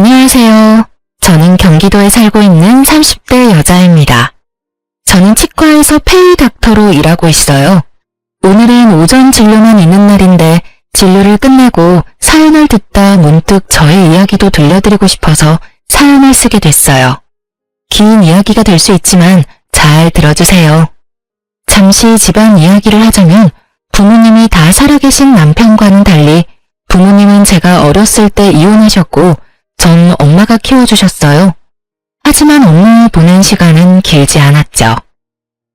안녕하세요. 저는 경기도에 살고 있는 30대 여자입니다. 저는 치과에서 페이 닥터로 일하고 있어요. 오늘은 오전 진료만 있는 날인데 진료를 끝내고 사연을 듣다 문득 저의 이야기도 들려드리고 싶어서 사연을 쓰게 됐어요. 긴 이야기가 될 수 있지만 잘 들어주세요. 잠시 집안 이야기를 하자면 부모님이 다 살아계신 남편과는 달리 부모님은 제가 어렸을 때 이혼하셨고 전 엄마가 키워주셨어요. 하지만 엄마와 보낸 시간은 길지 않았죠.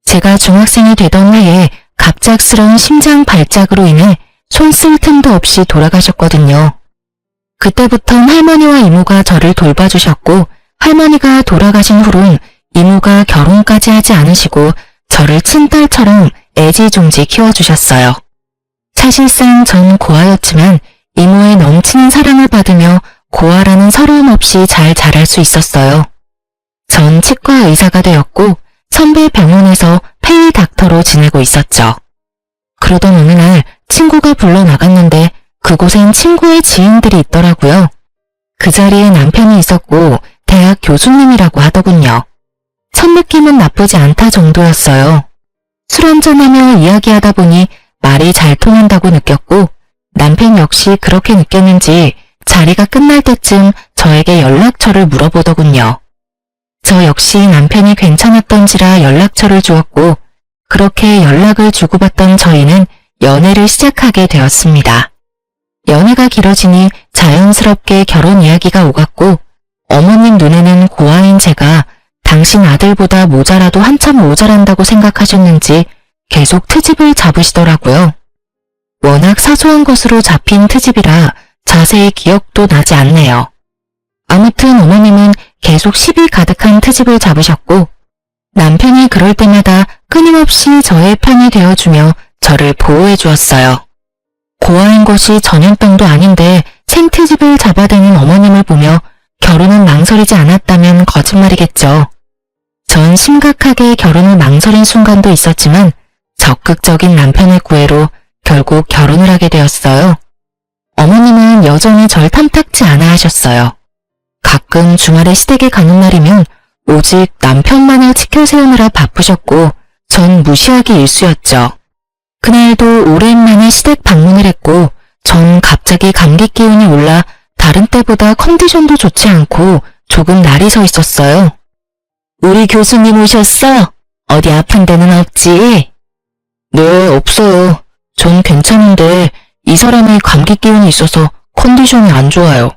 제가 중학생이 되던 해에 갑작스러운 심장 발작으로 인해 손 쓸 틈도 없이 돌아가셨거든요. 그때부턴 할머니와 이모가 저를 돌봐주셨고 할머니가 돌아가신 후론 이모가 결혼까지 하지 않으시고 저를 친딸처럼 애지중지 키워주셨어요. 사실상 전 고아였지만 이모의 넘치는 사랑을 받으며 고아라는 서러움 없이 잘 자랄 수 있었어요. 전 치과 의사가 되었고 선배 병원에서 페이 닥터로 지내고 있었죠. 그러던 어느 날 친구가 불러 나갔는데 그곳엔 친구의 지인들이 있더라고요. 그 자리에 남편이 있었고 대학 교수님이라고 하더군요. 첫 느낌은 나쁘지 않다 정도였어요. 술 한잔하며 이야기하다 보니 말이 잘 통한다고 느꼈고 남편 역시 그렇게 느꼈는지 자리가 끝날 때쯤 저에게 연락처를 물어보더군요. 저 역시 남편이 괜찮았던지라 연락처를 주었고 그렇게 연락을 주고받던 저희는 연애를 시작하게 되었습니다. 연애가 길어지니 자연스럽게 결혼 이야기가 오갔고 어머님 눈에는 고아인 제가 당신 아들보다 모자라도 한참 모자란다고 생각하셨는지 계속 트집을 잡으시더라고요. 워낙 사소한 것으로 잡힌 트집이라 자세히 기억도 나지 않네요. 아무튼 어머님은 계속 시비 가득한 트집을 잡으셨고 남편이 그럴 때마다 끊임없이 저의 편이 되어주며 저를 보호해 주었어요. 고아인 것이 전염병도 아닌데 생트집을 잡아대는 어머님을 보며 결혼은 망설이지 않았다면 거짓말이겠죠. 전 심각하게 결혼을 망설인 순간도 있었지만 적극적인 남편의 구애로 결국 결혼을 하게 되었어요. 어머님은 여전히 절 탐탁지 않아 하셨어요. 가끔 주말에 시댁에 가는 날이면 오직 남편만을 지켜세우느라 바쁘셨고 전 무시하기 일쑤였죠. 그날도 오랜만에 시댁 방문을 했고 전 갑자기 감기 기운이 올라 다른 때보다 컨디션도 좋지 않고 조금 날이 서 있었어요. 우리 교수님 오셨어? 어디 아픈 데는 없지? 네, 없어요. 전 괜찮은데 이 사람이 감기 기운이 있어서 컨디션이 안 좋아요.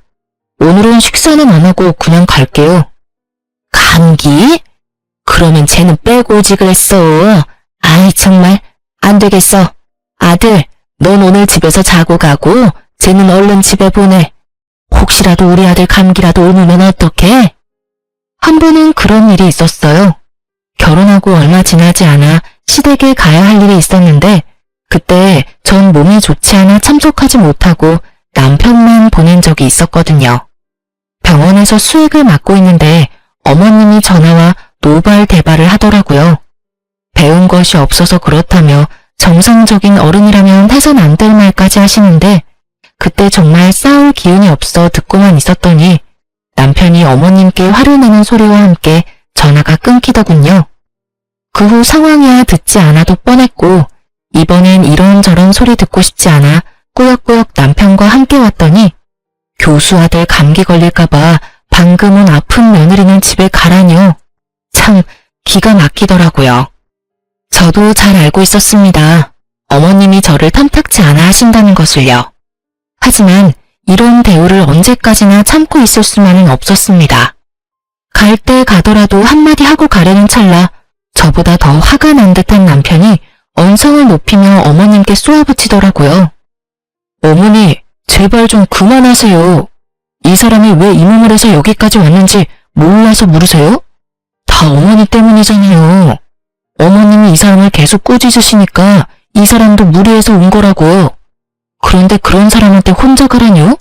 오늘은 식사는 안 하고 그냥 갈게요. 감기? 그러면 쟤는 빼고 오지 그랬어. 아이 정말 안 되겠어. 아들, 넌 오늘 집에서 자고 가고 쟤는 얼른 집에 보내. 혹시라도 우리 아들 감기라도 옮으면 어떡해? 한 번은 그런 일이 있었어요. 결혼하고 얼마 지나지 않아 시댁에 가야 할 일이 있었는데 그때 전 몸이 좋지 않아 참석하지 못하고 남편만 보낸 적이 있었거든요. 병원에서 수액을 맡고 있는데 어머님이 전화와 노발대발을 하더라고요. 배운 것이 없어서 그렇다며 정상적인 어른이라면 해선 안 될 말까지 하시는데 그때 정말 싸울 기운이 없어 듣고만 있었더니 남편이 어머님께 화를 내는 소리와 함께 전화가 끊기더군요. 그 후 상황이야 듣지 않아도 뻔했고 이번엔 이런저런 소리 듣고 싶지 않아 꾸역꾸역 남편과 함께 왔더니 교수 아들 감기 걸릴까봐 방금은 아픈 며느리는 집에 가라뇨. 참 기가 막히더라고요. 저도 잘 알고 있었습니다. 어머님이 저를 탐탁지 않아 하신다는 것을요. 하지만 이런 대우를 언제까지나 참고 있을 수만은 없었습니다. 갈 때 가더라도 한마디 하고 가려는 찰나 저보다 더 화가 난 듯한 남편이 언성을 높이며 어머님께 쏘아붙이더라고요. 어머니, 제발 좀 그만하세요. 이 사람이 왜 이 몸을 해서 여기까지 왔는지 몰라서 물으세요? 다 어머니 때문이잖아요. 어머님이 이 사람을 계속 꾸짖으시니까 이 사람도 무리해서 온 거라고. 그런데 그런 사람한테 혼자 가라뇨?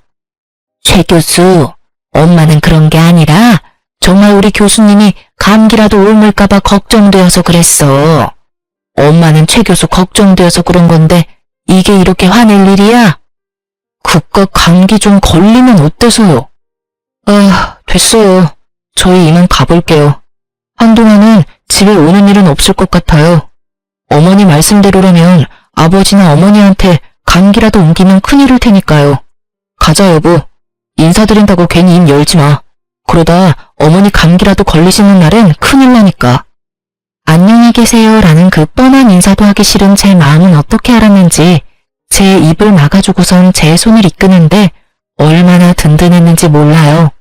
최 교수, 엄마는 그런 게 아니라 정말 우리 교수님이 감기라도 옮을까봐 걱정되어서 그랬어. 엄마는 최 교수 걱정되어서 그런 건데 이게 이렇게 화낼 일이야? 그깟 감기 좀 걸리면 어때서요? 됐어요. 저희 이만 가볼게요. 한동안은 집에 오는 일은 없을 것 같아요. 어머니 말씀대로라면 아버지나 어머니한테 감기라도 옮기면 큰일일 테니까요. 가자, 여보. 인사드린다고 괜히 입 열지 마. 그러다 어머니 감기라도 걸리시는 날엔 큰일 나니까. 안녕히 계세요라는 그 뻔한 인사도 하기 싫은 제 마음은 어떻게 알았는지 제 입을 막아주고선 제 손을 이끄는데 얼마나 든든했는지 몰라요.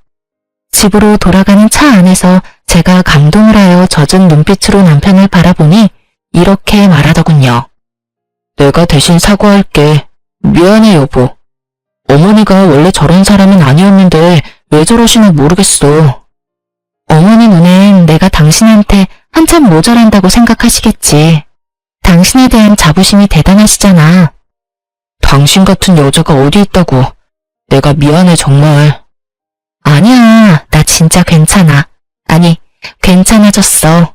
집으로 돌아가는 차 안에서 제가 감동을 하여 젖은 눈빛으로 남편을 바라보니 이렇게 말하더군요. 내가 대신 사과할게. 미안해, 여보. 어머니가 원래 저런 사람은 아니었는데 왜 저러시나 모르겠어. 어머니 눈엔 내가 당신한테 한참 모자란다고 생각하시겠지. 당신에 대한 자부심이 대단하시잖아. 당신 같은 여자가 어디 있다고. 내가 미안해, 정말. 아니야, 나 진짜 괜찮아. 아니, 괜찮아졌어.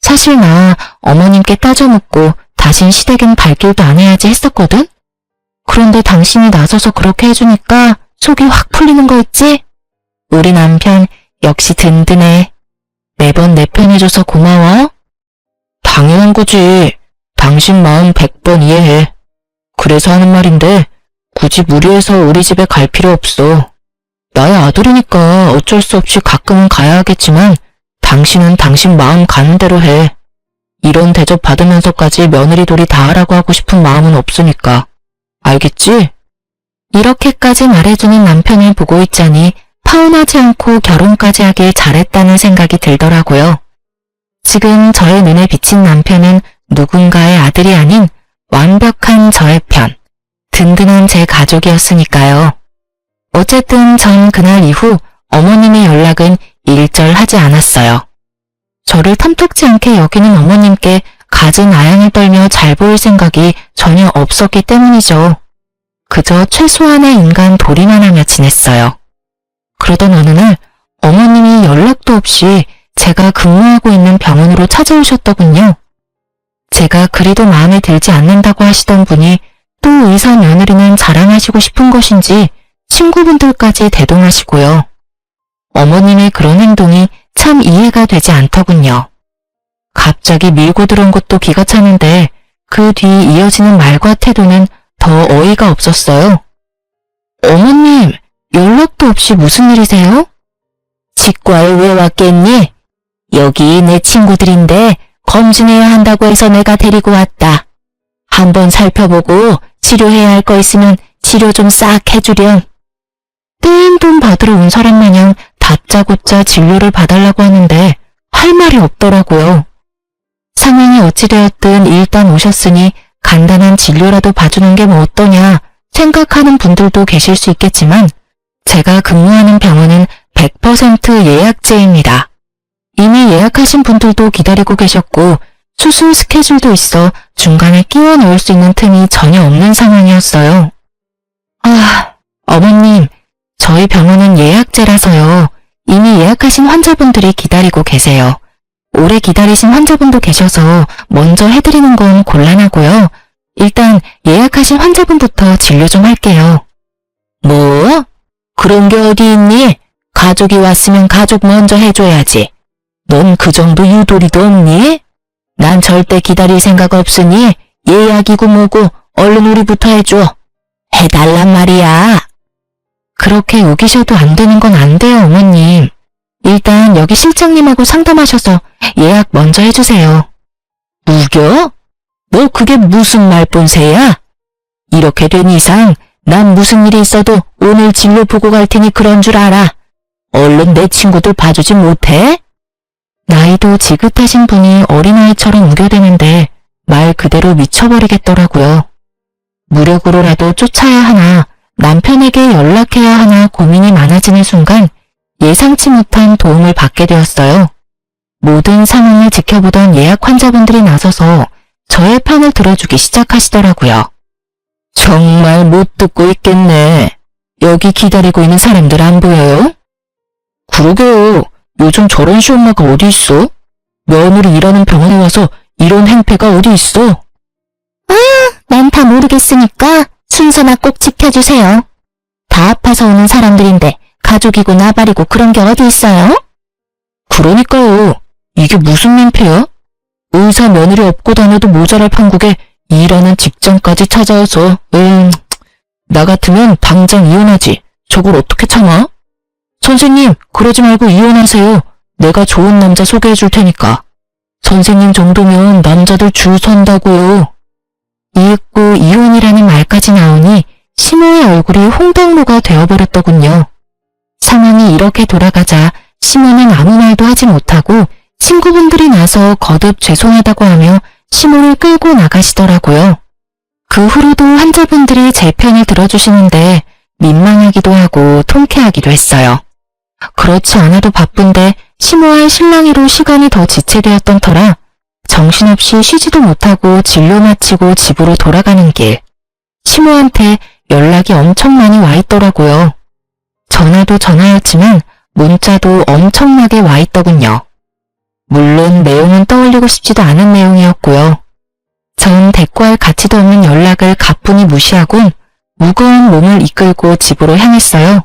사실 나 어머님께 따져묻고 다신 시댁은 발길도 안 해야지 했었거든? 그런데 당신이 나서서 그렇게 해주니까 속이 확 풀리는 거 있지? 우리 남편 역시 든든해. 매번 내 편 해줘서 고마워. 당연한 거지. 당신 마음 100번 이해해. 그래서 하는 말인데 굳이 무리해서 우리 집에 갈 필요 없어. 나의 아들이니까 어쩔 수 없이 가끔은 가야 하겠지만 당신은 당신 마음 가는 대로 해. 이런 대접 받으면서까지 며느리 돌이 다 하라고 하고 싶은 마음은 없으니까. 알겠지? 이렇게까지 말해주는 남편을 보고 있자니 파혼하지 않고 결혼까지 하길 잘했다는 생각이 들더라고요. 지금 저의 눈에 비친 남편은 누군가의 아들이 아닌 완벽한 저의 편, 든든한 제 가족이었으니까요. 어쨌든 전 그날 이후 어머님의 연락은 일절하지 않았어요. 저를 탐탁지 않게 여기는 어머님께 갖은 아양을 떨며 잘 보일 생각이 전혀 없었기 때문이죠. 그저 최소한의 인간 도리만 하며 지냈어요. 그러던 어느 날 어머님이 연락도 없이 제가 근무하고 있는 병원으로 찾아오셨더군요. 제가 그리도 마음에 들지 않는다고 하시던 분이 또 의사 며느리는 자랑하시고 싶은 것인지 친구분들까지 대동하시고요. 어머님의 그런 행동이 참 이해가 되지 않더군요. 갑자기 밀고 들어온 것도 기가 차는데 그 뒤 이어지는 말과 태도는 더 어이가 없었어요. 어머님, 연락도 없이 무슨 일이세요? 치과에 왜 왔겠니? 여기 내 친구들인데 검진해야 한다고 해서 내가 데리고 왔다. 한번 살펴보고 치료해야 할 거 있으면 치료 좀 싹 해주렴. 떼인 돈 받으러 온 사람 마냥 다짜고짜 진료를 봐달라고 하는데 할 말이 없더라고요. 상황이 어찌되었든 일단 오셨으니 간단한 진료라도 봐주는 게 뭐 어떠냐 생각하는 분들도 계실 수 있겠지만 제가 근무하는 병원은 100% 예약제입니다. 이미 예약하신 분들도 기다리고 계셨고 수술 스케줄도 있어 중간에 끼워 넣을 수 있는 틈이 전혀 없는 상황이었어요. 어머님, 저희 병원은 예약제라서요. 이미 예약하신 환자분들이 기다리고 계세요. 오래 기다리신 환자분도 계셔서 먼저 해드리는 건 곤란하고요. 일단 예약하신 환자분부터 진료 좀 할게요. 뭐? 그런 게 어디 있니? 가족이 왔으면 가족 먼저 해줘야지. 넌 그 정도 유도리도 없니? 난 절대 기다릴 생각 없으니 예약이고 뭐고 얼른 우리부터 해줘. 해달란 말이야. 그렇게 우기셔도 안 되는 건 안 돼요, 어머님. 일단 여기 실장님하고 상담하셔서 예약 먼저 해주세요. 우겨? 너 그게 무슨 말본새야? 이렇게 된 이상 난 무슨 일이 있어도 오늘 진료 보고 갈 테니 그런 줄 알아. 얼른 내 친구들 봐주지 못해? 나이도 지긋하신 분이 어린아이처럼 우겨대는데 말 그대로 미쳐버리겠더라고요. 무력으로라도 쫓아야 하나 남편에게 연락해야 하나 고민이 많아지는 순간 예상치 못한 도움을 받게 되었어요. 모든 상황을 지켜보던 예약 환자분들이 나서서 저의 편을 들어주기 시작하시더라고요. 정말 못 듣고 있겠네. 여기 기다리고 있는 사람들 안 보여요? 그러게요. 요즘 저런 시엄마가 어디 있어? 며느리 일하는 병원에 와서 이런 행패가 어디 있어? 난 다 모르겠으니까 순서나 꼭 지켜주세요. 다 아파서 오는 사람들인데 가족이고 나발이고 그런 게 어디 있어요? 그러니까요. 이게 무슨 민폐야? 의사 며느리 업고 다녀도 모자랄 판국에 일하는 직장까지 찾아와서 나 같으면 당장 이혼하지. 저걸 어떻게 참아? 선생님, 그러지 말고 이혼하세요. 내가 좋은 남자 소개해 줄 테니까. 선생님 정도면 남자들 줄 선다고요. 이윽고 이혼이라는 말까지 나오니 시모의 얼굴이 홍당무가 되어버렸더군요. 상황이 이렇게 돌아가자 시모는 아무 말도 하지 못하고 친구분들이 나서 거듭 죄송하다고 하며 시모를 끌고 나가시더라고요. 그 후로도 환자분들이 제 편을 들어주시는데 민망하기도 하고 통쾌하기도 했어요. 그렇지 않아도 바쁜데 시모와의 실랑이로 시간이 더 지체되었던 터라 정신없이 쉬지도 못하고 진료 마치고 집으로 돌아가는 길, 시모한테 연락이 엄청 많이 와 있더라고요. 전화도 전화였지만 문자도 엄청나게 와 있더군요. 물론 내용은 떠올리고 싶지도 않은 내용이었고요. 전 대꾸할 가치도 없는 연락을 가뿐히 무시하고 무거운 몸을 이끌고 집으로 향했어요.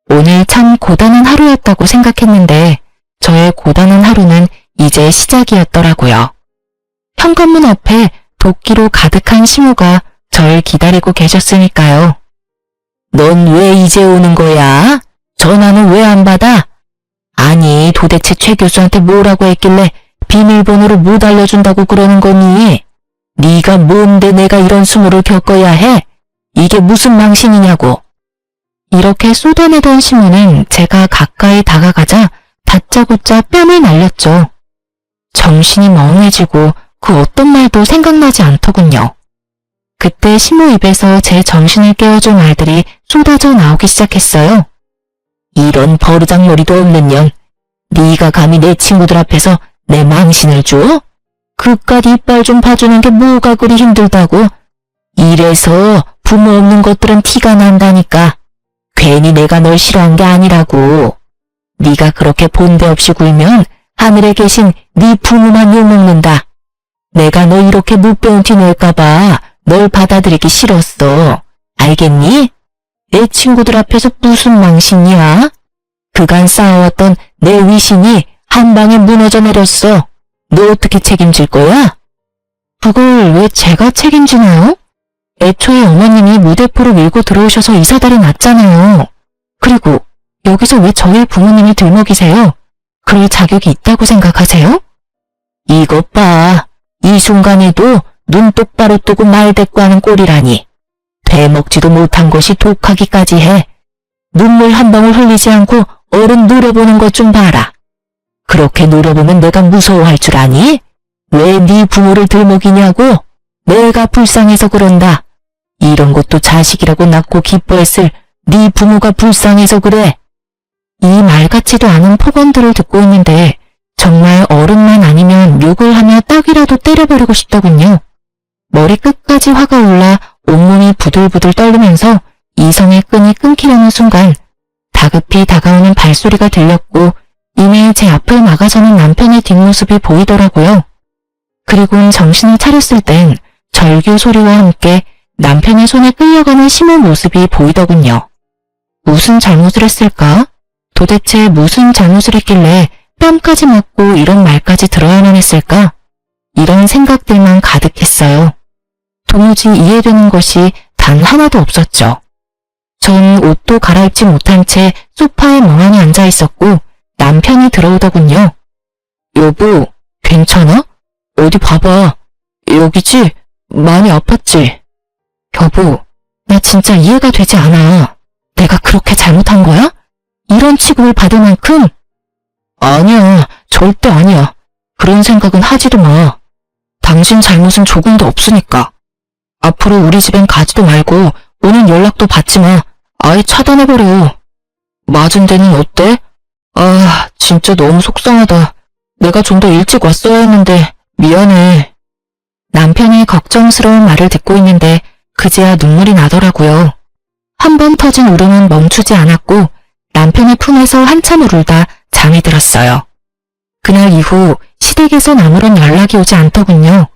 오늘 참 고단한 하루였다고 생각했는데 저의 고단한 하루는 이제 시작이었더라고요. 현관문 앞에 도끼로 가득한 시모가 절 기다리고 계셨으니까요. 넌 왜 이제 오는 거야? 전화는 왜 안 받아? 아니, 도대체 최 교수한테 뭐라고 했길래 비밀번호를 못 알려준다고 그러는 거니? 네가 뭔데 내가 이런 수모를 겪어야 해? 이게 무슨 망신이냐고. 이렇게 쏟아내던 시모는 제가 가까이 다가가자 다짜고짜 뺨을 날렸죠. 정신이 멍해지고 그 어떤 말도 생각나지 않더군요. 그때 시모 입에서 제 정신을 깨워줄 말들이 쏟아져 나오기 시작했어요. 이런 버르장머리도 없는 년, 네가 감히 내 친구들 앞에서 내 망신을 줘? 그깟 이빨 좀 봐주는 게 뭐가 그리 힘들다고? 이래서 부모 없는 것들은 티가 난다니까. 괜히 내가 널 싫어한 게 아니라고. 네가 그렇게 본데 없이 굴면 하늘에 계신 네 부모만 욕먹는다. 내가 너 이렇게 못 배운 티 낼까봐 널 받아들이기 싫었어. 알겠니? 내 친구들 앞에서 무슨 망신이야? 그간 쌓아왔던 내 위신이 한 방에 무너져 내렸어. 너 어떻게 책임질 거야? 그걸 왜 제가 책임지나요? 애초에 어머님이 무대포로 밀고 들어오셔서 이 사달이 났잖아요. 그리고 여기서 왜 저희 부모님이 들먹이세요? 그럴 자격이 있다고 생각하세요? 이것 봐. 이 순간에도 눈 똑바로 뜨고 말 대꾸하는 꼴이라니. 되먹지도 못한 것이 독하기까지 해. 눈물 한 방울 흘리지 않고 어른 노려보는 것 좀 봐라. 그렇게 노려보면 내가 무서워할 줄 아니? 왜 네 부모를 들먹이냐고? 내가 불쌍해서 그런다. 이런 것도 자식이라고 낳고 기뻐했을 네 부모가 불쌍해서 그래. 이 말 같지도 않은 폭언들을 듣고 있는데 정말 어른만 아니면 욕을 하며 딱이라도 때려버리고 싶더군요. 머리 끝까지 화가 올라 온몸이 부들부들 떨리면서 이성의 끈이 끊기려는 순간 다급히 다가오는 발소리가 들렸고 이내 제 앞을 막아서는 남편의 뒷모습이 보이더라고요. 그리고는 정신을 차렸을 땐 절규 소리와 함께 남편의 손에 끌려가는 시모 모습이 보이더군요. 무슨 잘못을 했을까? 도대체 무슨 잘못을 했길래 뺨까지 맞고 이런 말까지 들어야만 했을까? 이런 생각들만 가득했어요. 도무지 이해되는 것이 단 하나도 없었죠. 전 옷도 갈아입지 못한 채 소파에 멍하니 앉아 있었고 남편이 들어오더군요. 여보, 괜찮아? 어디 봐봐. 여기지? 많이 아팠지? 여보, 나 진짜 이해가 되지 않아. 내가 그렇게 잘못한 거야? 이런 취급을 받을 만큼? 아니야, 절대 아니야. 그런 생각은 하지도 마. 당신 잘못은 조금도 없으니까. 앞으로 우리 집엔 가지도 말고 오는 연락도 받지 마. 아예 차단해버려. 맞은 데는 어때? 아, 진짜 너무 속상하다. 내가 좀 더 일찍 왔어야 했는데 미안해. 남편이 걱정스러운 말을 듣고 있는데 그제야 눈물이 나더라고요. 한 번 터진 울음은 멈추지 않았고 남편의 품에서 한참을 울다 잠이 들었어요. 그날 이후 시댁에선 아무런 연락이 오지 않더군요.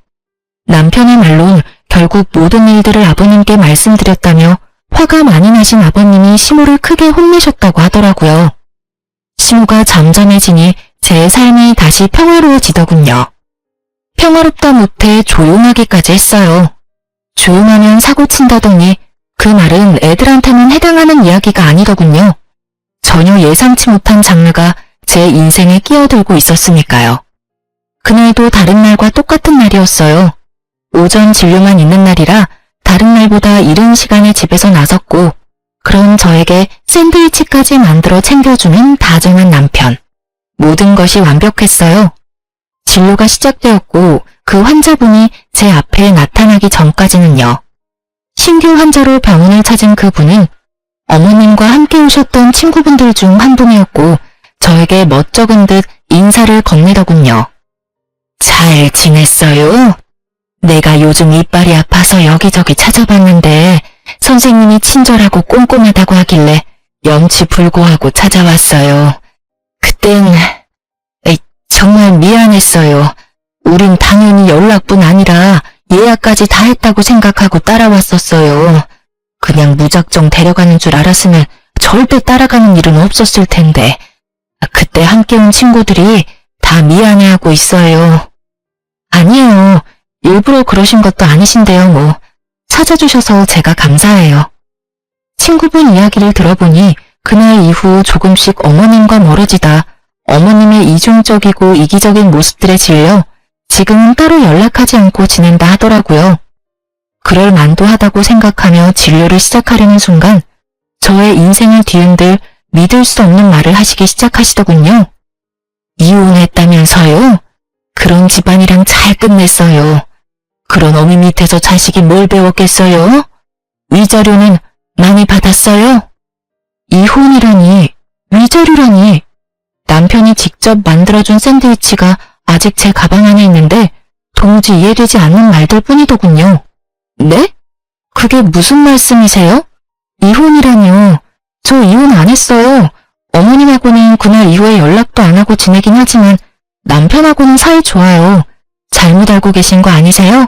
남편의 말론 결국 모든 일들을 아버님께 말씀드렸다며 화가 많이 나신 아버님이 시모를 크게 혼내셨다고 하더라고요. 시모가 잠잠해지니 제 삶이 다시 평화로워지더군요. 평화롭다 못해 조용하기까지 했어요. 조용하면 사고 친다더니 그 말은 애들한테는 해당하는 이야기가 아니더군요. 전혀 예상치 못한 장르가 제 인생에 끼어들고 있었으니까요. 그날도 다른 날과 똑같은 날이었어요. 오전 진료만 있는 날이라 다른 날보다 이른 시간에 집에서 나섰고, 그런 저에게 샌드위치까지 만들어 챙겨주는 다정한 남편. 모든 것이 완벽했어요. 진료가 시작되었고 그 환자분이 제 앞에 나타나기 전까지는요. 신규 환자로 병원을 찾은 그분은 어머님과 함께 오셨던 친구분들 중 한 분이었고 저에게 멋쩍은 듯 인사를 건네더군요. 잘 지냈어요? 내가 요즘 이빨이 아파서 여기저기 찾아봤는데 선생님이 친절하고 꼼꼼하다고 하길래 염치불고하고 찾아왔어요. 그땐 정말 미안했어요. 우린 당연히 연락뿐 아니라 예약까지 다 했다고 생각하고 따라왔었어요. 그냥 무작정 데려가는 줄 알았으면 절대 따라가는 일은 없었을 텐데 그때 함께 온 친구들이 다 미안해하고 있어요. 아니에요. 일부러 그러신 것도 아니신데요, 뭐. 찾아주셔서 제가 감사해요. 친구분 이야기를 들어보니 그날 이후 조금씩 어머님과 멀어지다 어머님의 이중적이고 이기적인 모습들에 질려 지금은 따로 연락하지 않고 지낸다 하더라고요. 그럴 만도 하다고 생각하며 진료를 시작하려는 순간 저의 인생을 뒤흔들 믿을 수 없는 말을 하시기 시작하시더군요. 이혼했다면서요? 그런 집안이랑 잘 끝냈어요. 그런 어미 밑에서 자식이 뭘 배웠겠어요? 위자료는 많이 받았어요? 이혼이라니, 위자료라니. 남편이 직접 만들어준 샌드위치가 아직 제 가방 안에 있는데 도무지 이해되지 않는 말들 뿐이더군요. 네? 그게 무슨 말씀이세요? 이혼이라뇨. 저 이혼 안 했어요. 어머님하고는 그날 이후에 연락도 안 하고 지내긴 하지만 남편하고는 사이 좋아요. 잘못 알고 계신 거 아니세요?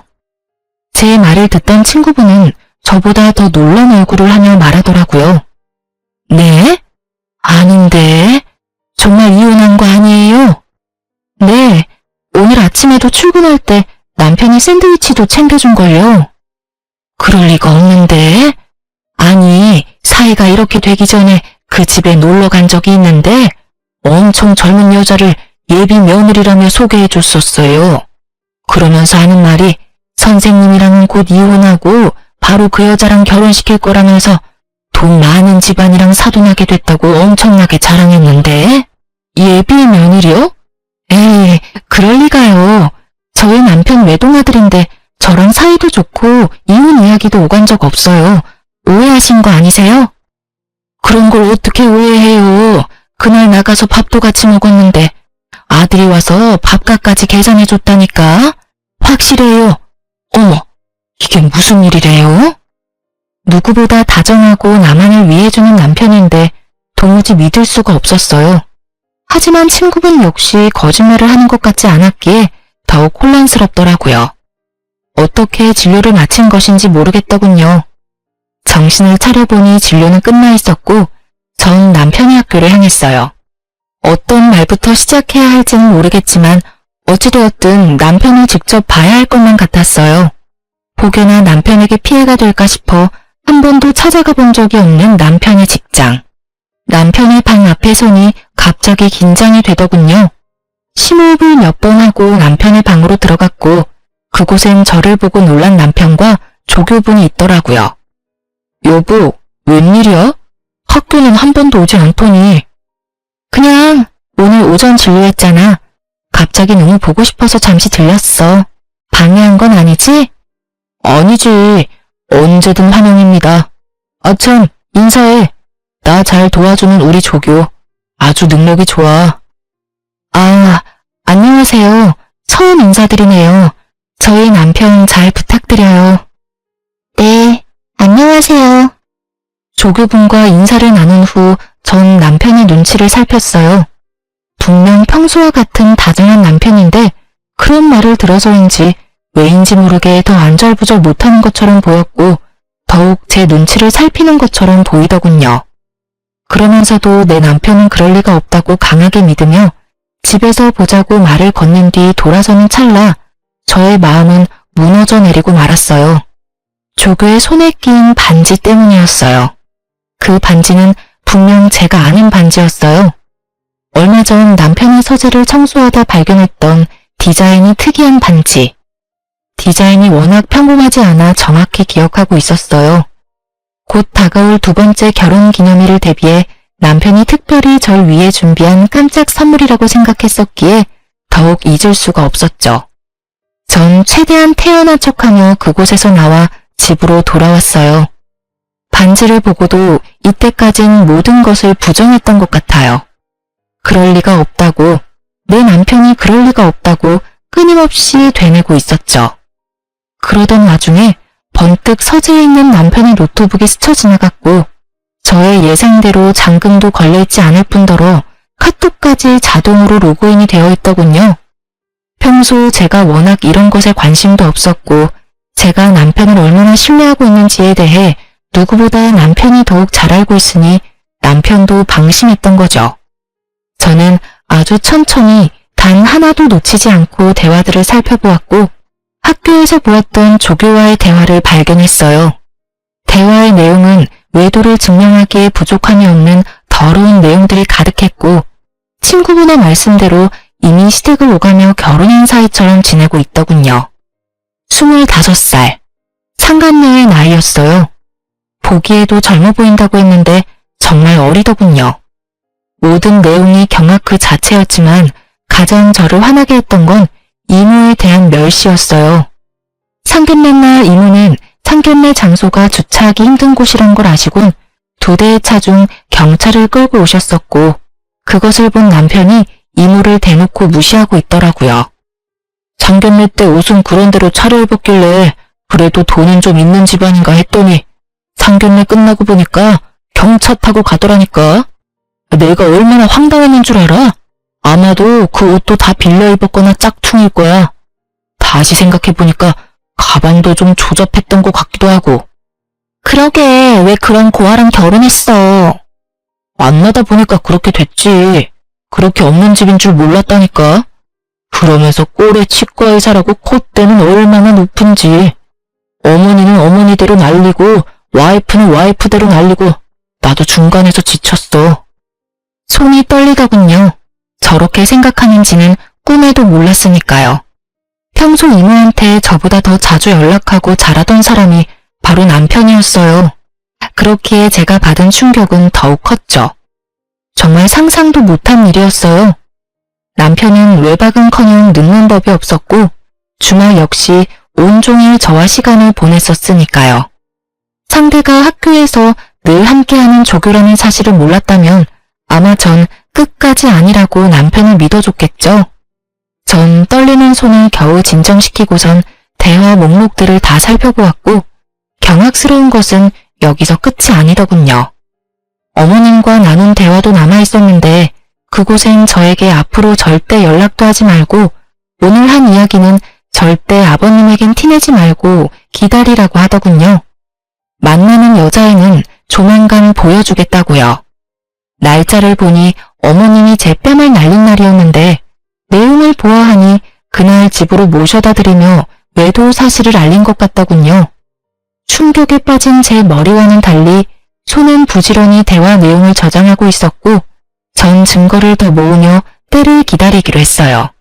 제 말을 듣던 친구분은 저보다 더 놀란 얼굴을 하며 말하더라고요. 네? 아닌데. 정말 이혼한 거 아니에요? 네, 오늘 아침에도 출근할 때 남편이 샌드위치도 챙겨준걸요. 그럴 리가 없는데. 아니, 사이가 이렇게 되기 전에 그 집에 놀러 간 적이 있는데 엄청 젊은 여자를 예비 며느리라며 소개해줬었어요. 그러면서 하는 말이 선생님이랑은 곧 이혼하고 바로 그 여자랑 결혼시킬 거라면서 돈 많은 집안이랑 사돈하게 됐다고 엄청나게 자랑했는데 예비 며느리요? 에이, 그럴 리가요. 저희 남편 외동아들인데 저랑 사이도 좋고 이혼 이야기도 오간 적 없어요. 오해하신 거 아니세요? 그런 걸 어떻게 오해해요. 그날 나가서 밥도 같이 먹었는데 아들이 와서 밥값까지 계산해줬다니까. 확실해요. 어머, 이게 무슨 일이래요? 누구보다 다정하고 나만을 위해주는 남편인데 도무지 믿을 수가 없었어요. 하지만 친구분 역시 거짓말을 하는 것 같지 않았기에 더욱 혼란스럽더라고요. 어떻게 진료를 마친 것인지 모르겠더군요. 정신을 차려보니 진료는 끝나 있었고 전 남편의 학교를 향했어요. 어떤 말부터 시작해야 할지는 모르겠지만 어찌되었든 남편을 직접 봐야 할 것만 같았어요. 혹여나 남편에게 피해가 될까 싶어 한 번도 찾아가 본 적이 없는 남편의 직장. 남편의 방 앞에 서니 갑자기 긴장이 되더군요. 심호흡을 몇 번 하고 남편의 방으로 들어갔고 그곳엔 저를 보고 놀란 남편과 조교분이 있더라고요. 여보, 웬일이야? 학교는 한 번도 오지 않더니. 그냥 오늘 오전 진료했잖아. 갑자기 너무 보고 싶어서 잠시 들렸어. 방해한 건 아니지? 아니지. 언제든 환영입니다. 아참, 인사해. 나 잘 도와주는 우리 조교. 아주 능력이 좋아. 아, 안녕하세요. 처음 인사드리네요. 저희 남편 잘 부탁드려요. 네, 안녕하세요. 조교분과 인사를 나눈 후 전 남편의 눈치를 살폈어요. 분명 평소와 같은 다정한 남편인데 그런 말을 들어서인지 왜인지 모르게 더 안절부절 못하는 것처럼 보였고 더욱 제 눈치를 살피는 것처럼 보이더군요. 그러면서도 내 남편은 그럴 리가 없다고 강하게 믿으며 집에서 보자고 말을 건넨 뒤 돌아서는 찰나 저의 마음은 무너져 내리고 말았어요. 조교의 손에 끼인 반지 때문이었어요. 그 반지는 분명 제가 아는 반지였어요. 얼마 전 남편의 서재를 청소하다 발견했던 디자인이 특이한 반지. 디자인이 워낙 평범하지 않아 정확히 기억하고 있었어요. 곧 다가올 두 번째 결혼 기념일을 대비해 남편이 특별히 절 위해 준비한 깜짝 선물이라고 생각했었기에 더욱 잊을 수가 없었죠. 전 최대한 태연한 척하며 그곳에서 나와 집으로 돌아왔어요. 반지를 보고도 이때까진 모든 것을 부정했던 것 같아요. 그럴 리가 없다고, 내 남편이 그럴 리가 없다고 끊임없이 되뇌고 있었죠. 그러던 와중에 번뜩 서재에 있는 남편의 노트북이 스쳐 지나갔고 저의 예상대로 잠금도 걸려있지 않을 뿐더러 카톡까지 자동으로 로그인이 되어 있더군요. 평소 제가 워낙 이런 것에 관심도 없었고 제가 남편을 얼마나 신뢰하고 있는지에 대해 누구보다 남편이 더욱 잘 알고 있으니 남편도 방심했던 거죠. 저는 아주 천천히 단 하나도 놓치지 않고 대화들을 살펴보았고 학교에서 보았던 조교와의 대화를 발견했어요. 대화의 내용은 외도를 증명하기에 부족함이 없는 더러운 내용들이 가득했고 친구분의 말씀대로 이미 시댁을 오가며 결혼한 사이처럼 지내고 있더군요. 25살, 상간녀의 나이였어요. 보기에도 젊어 보인다고 했는데 정말 어리더군요. 모든 내용이 경악 그 자체였지만 가장 저를 화나게 했던 건 이모에 대한 멸시였어요. 상견례 날 이모는 상견례 장소가 주차하기 힘든 곳이란 걸 아시곤 두 대의 차 중 경찰을 끌고 오셨었고 그것을 본 남편이 이모를 대놓고 무시하고 있더라고요. 상견례 때 옷은 그런 대로 차려입었길래 그래도 돈은 좀 있는 집안인가 했더니 상견례 끝나고 보니까 경차 타고 가더라니까. 내가 얼마나 황당했는 줄 알아? 아마도 그 옷도 다 빌려 입었거나 짝퉁일 거야. 다시 생각해보니까 가방도 좀 조잡했던 것 같기도 하고. 그러게 왜 그런 고아랑 결혼했어? 만나다 보니까 그렇게 됐지. 그렇게 없는 집인 줄 몰랐다니까. 그러면서 꼴에 치과 의사라고 콧대는 얼마나 높은지. 어머니는 어머니대로 날리고 와이프는 와이프대로 날리고 나도 중간에서 지쳤어. 손이 떨리더군요. 저렇게 생각하는지는 꿈에도 몰랐으니까요. 평소 이모한테 저보다 더 자주 연락하고 잘하던 사람이 바로 남편이었어요. 그렇기에 제가 받은 충격은 더욱 컸죠. 정말 상상도 못한 일이었어요. 남편은 외박은커녕 늦는 법이 없었고 주말 역시 온종일 저와 시간을 보냈었으니까요. 상대가 학교에서 늘 함께하는 조교라는 사실을 몰랐다면 아마 전 끝까지 아니라고 남편을 믿어줬겠죠. 전 떨리는 손을 겨우 진정시키고선 대화 목록들을 다 살펴보았고 경악스러운 것은 여기서 끝이 아니더군요. 어머님과 나눈 대화도 남아있었는데 그곳엔 저에게 앞으로 절대 연락도 하지 말고 오늘 한 이야기는 절대 아버님에겐 티내지 말고 기다리라고 하더군요. 만나는 여자애는 조만간 보여주겠다고요. 날짜를 보니 어머님이 제 뺨을 날린 날이었는데 내용을 보아하니 그날 집으로 모셔다 드리며 외도 사실을 알린 것 같더군요. 충격에 빠진 제 머리와는 달리 손은 부지런히 대화 내용을 저장하고 있었고 전 증거를 더 모으며 때를 기다리기로 했어요.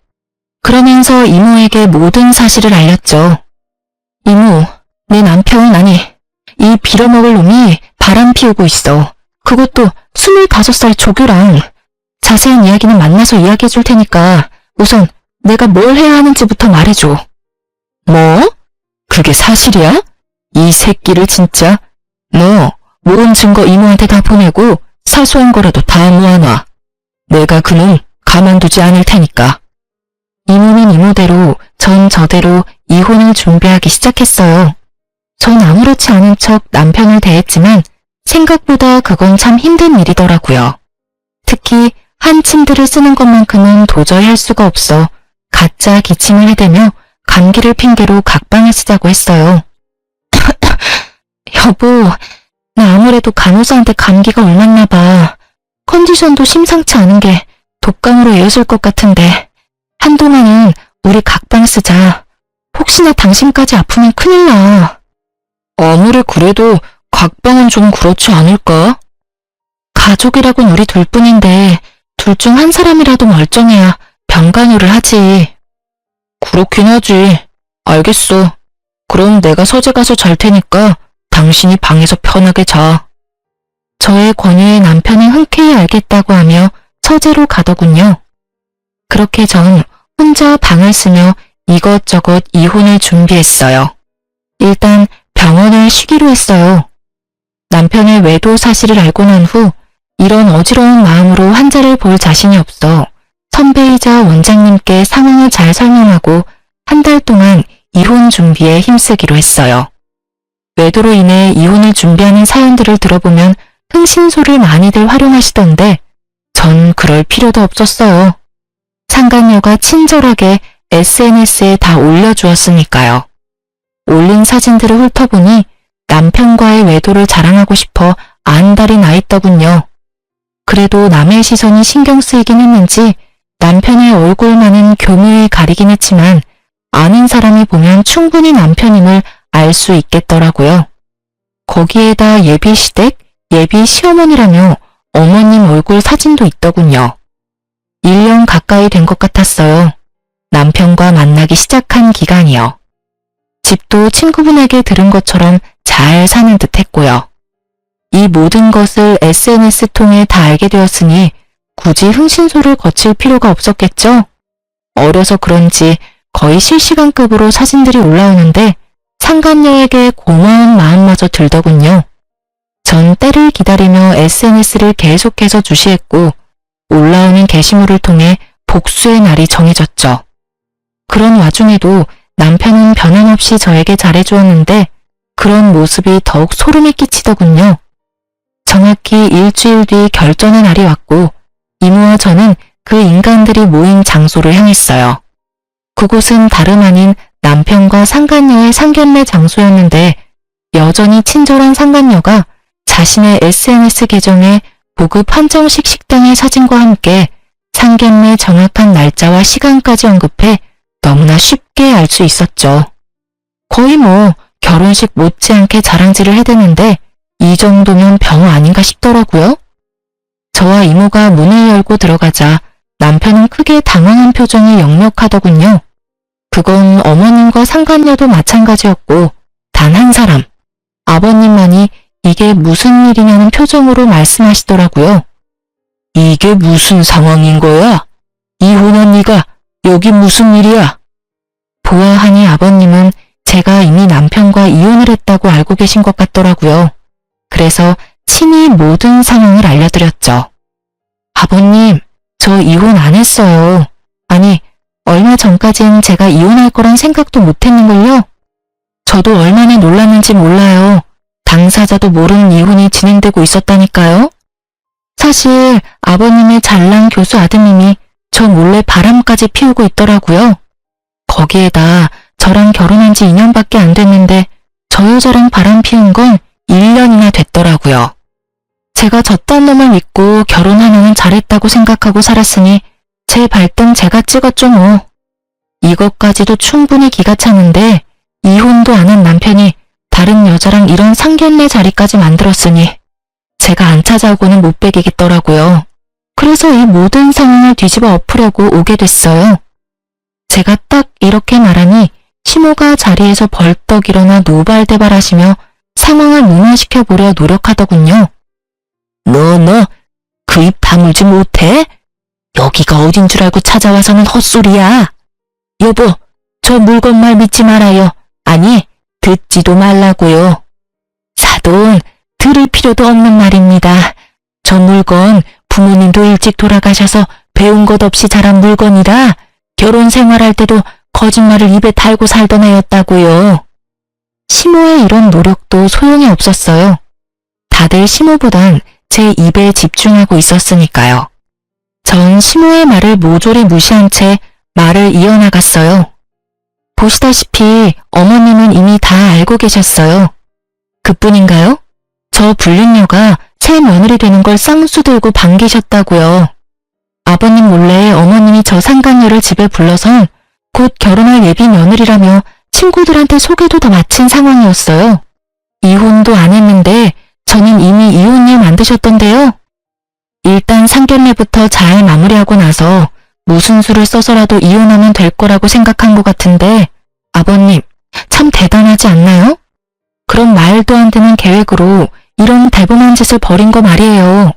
그러면서 이모에게 모든 사실을 알렸죠. 이모, 내 남편 아니 이 빌어먹을 놈이 바람 피우고 있어. 그것도 25살 조교랑. 자세한 이야기는 만나서 이야기해 줄 테니까 우선 내가 뭘 해야 하는지부터 말해줘. 뭐? 그게 사실이야? 이 새끼를 진짜. 너 모은 증거 이모한테 다 보내고 사소한 거라도 다 모아놔. 내가 그놈 가만두지 않을 테니까. 이모는 이모대로 전 저대로 이혼을 준비하기 시작했어요. 전 아무렇지 않은 척 남편을 대했지만 생각보다 그건 참 힘든 일이더라고요. 특히 한 침대를 쓰는 것만큼은 도저히 할 수가 없어 가짜 기침을 해대며 감기를 핑계로 각방을 쓰자고 했어요. 여보, 나 아무래도 간호사한테 감기가 옮았나 봐. 컨디션도 심상치 않은 게 독감으로 이어질 것 같은데 한동안은 우리 각방 쓰자. 혹시나 당신까지 아프면 큰일 나. 아무리 그래도 각방은 좀 그렇지 않을까? 가족이라곤 우리 둘뿐인데 둘 중 한 사람이라도 멀쩡해야 병간호를 하지. 그렇긴 하지. 알겠어. 그럼 내가 서재 가서 잘 테니까 당신이 방에서 편하게 자. 저의 권유에 남편이 흔쾌히 알겠다고 하며 서재로 가더군요. 그렇게 전 혼자 방을 쓰며 이것저것 이혼을 준비했어요. 일단 병원을 쉬기로 했어요. 남편의 외도 사실을 알고 난 후 이런 어지러운 마음으로 환자를 볼 자신이 없어 선배이자 원장님께 상황을 잘 설명하고 한 달 동안 이혼 준비에 힘쓰기로 했어요. 외도로 인해 이혼을 준비하는 사연들을 들어보면 흥신소를 많이들 활용하시던데 전 그럴 필요도 없었어요. 상간녀가 친절하게 SNS에 다 올려주었으니까요. 올린 사진들을 훑어보니 남편과의 외도를 자랑하고 싶어 안달이 나 있더군요. 그래도 남의 시선이 신경 쓰이긴 했는지 남편의 얼굴만은 교묘히 가리긴 했지만 아는 사람이 보면 충분히 남편임을 알 수 있겠더라고요. 거기에다 예비 시댁, 예비 시어머니라며 어머님 얼굴 사진도 있더군요. 1년 가까이 된 것 같았어요. 남편과 만나기 시작한 기간이요. 집도 친구분에게 들은 것처럼 잘 사는 듯 했고요. 이 모든 것을 SNS 통해 다 알게 되었으니 굳이 흥신소를 거칠 필요가 없었겠죠? 어려서 그런지 거의 실시간급으로 사진들이 올라오는데 상간녀에게 고마운 마음마저 들더군요. 전 때를 기다리며 SNS를 계속해서 주시했고 올라오는 게시물을 통해 복수의 날이 정해졌죠. 그런 와중에도 남편은 변함없이 저에게 잘해주었는데 그런 모습이 더욱 소름이 끼치더군요. 정확히 일주일 뒤 결전의 날이 왔고 이모와 저는 그 인간들이 모인 장소를 향했어요. 그곳은 다름 아닌 남편과 상간녀의 상견례 장소였는데 여전히 친절한 상간녀가 자신의 SNS 계정에 고급 한정식 식당의 사진과 함께 상견례 정확한 날짜와 시간까지 언급해 너무나 쉽게 알 수 있었죠. 거의 결혼식 못지않게 자랑질을 해대는데 이 정도면 병 아닌가 싶더라고요. 저와 이모가 문을 열고 들어가자 남편은 크게 당황한 표정이 역력하더군요. 그건 어머님과 상간녀도 마찬가지였고 단 한 사람, 아버님만이 이게 무슨 일이냐는 표정으로 말씀하시더라고요. 이게 무슨 상황인 거야? 이혼한 네가 여기 무슨 일이야? 보아하니 아버님은 제가 이미 남편과 이혼을 했다고 알고 계신 것 같더라고요. 그래서 친히 모든 상황을 알려드렸죠. 아버님, 저 이혼 안 했어요. 아니, 얼마 전까진 제가 이혼할 거란 생각도 못 했는걸요. 저도 얼마나 놀랐는지 몰라요. 당사자도 모르는 이혼이 진행되고 있었다니까요. 사실 아버님의 잘난 교수 아드님이 저 몰래 바람까지 피우고 있더라고요. 거기에다 저랑 결혼한 지 2년밖에 안 됐는데 저 여자랑 바람 피운 건 1년이나 됐더라고요. 제가 저딴 놈을 믿고 결혼하면 잘했다고 생각하고 살았으니 제 발등 제가 찍었죠 뭐. 이것까지도 충분히 기가 차는데 이혼도 안 한 남편이 다른 여자랑 이런 상견례 자리까지 만들었으니 제가 안 찾아오고는 못 베기겠더라고요. 그래서 이 모든 상황을 뒤집어 엎으려고 오게 됐어요. 제가 딱 이렇게 말하니 시모가 자리에서 벌떡 일어나 노발대발하시며 상황을 무마시켜 보려 노력하더군요. 너 그 입 다물지 못해? 여기가 어딘 줄 알고 찾아와서는 헛소리야. 여보, 저 물건 말 믿지 말아요. 아니, 듣지도 말라고요. 사돈, 들을 필요도 없는 말입니다. 저 물건 부모님도 일찍 돌아가셔서 배운 것 없이 자란 물건이라 결혼 생활할 때도 거짓말을 입에 달고 살던 애였다고요. 시모의 이런 노력도 소용이 없었어요. 다들 시모보단 제 입에 집중하고 있었으니까요. 전 시모의 말을 모조리 무시한 채 말을 이어나갔어요. 보시다시피 어머님은 이미 다 알고 계셨어요. 그 그뿐인가요? 저 불륜녀가 새 며느리 되는 걸 쌍수 들고 반기셨다고요. 아버님 몰래 어머님이 저 상간녀를 집에 불러서 곧 결혼할 예비 며느리라며 친구들한테 소개도 다 마친 상황이었어요. 이혼도 안 했는데 저는 이미 이혼일 만드셨던데요. 일단 상견례부터 잘 마무리하고 나서 무슨 수를 써서라도 이혼하면 될 거라고 생각한 것 같은데 아버님 참 대단하지 않나요? 그런 말도 안 되는 계획으로 이런 대범한 짓을 벌인 거 말이에요.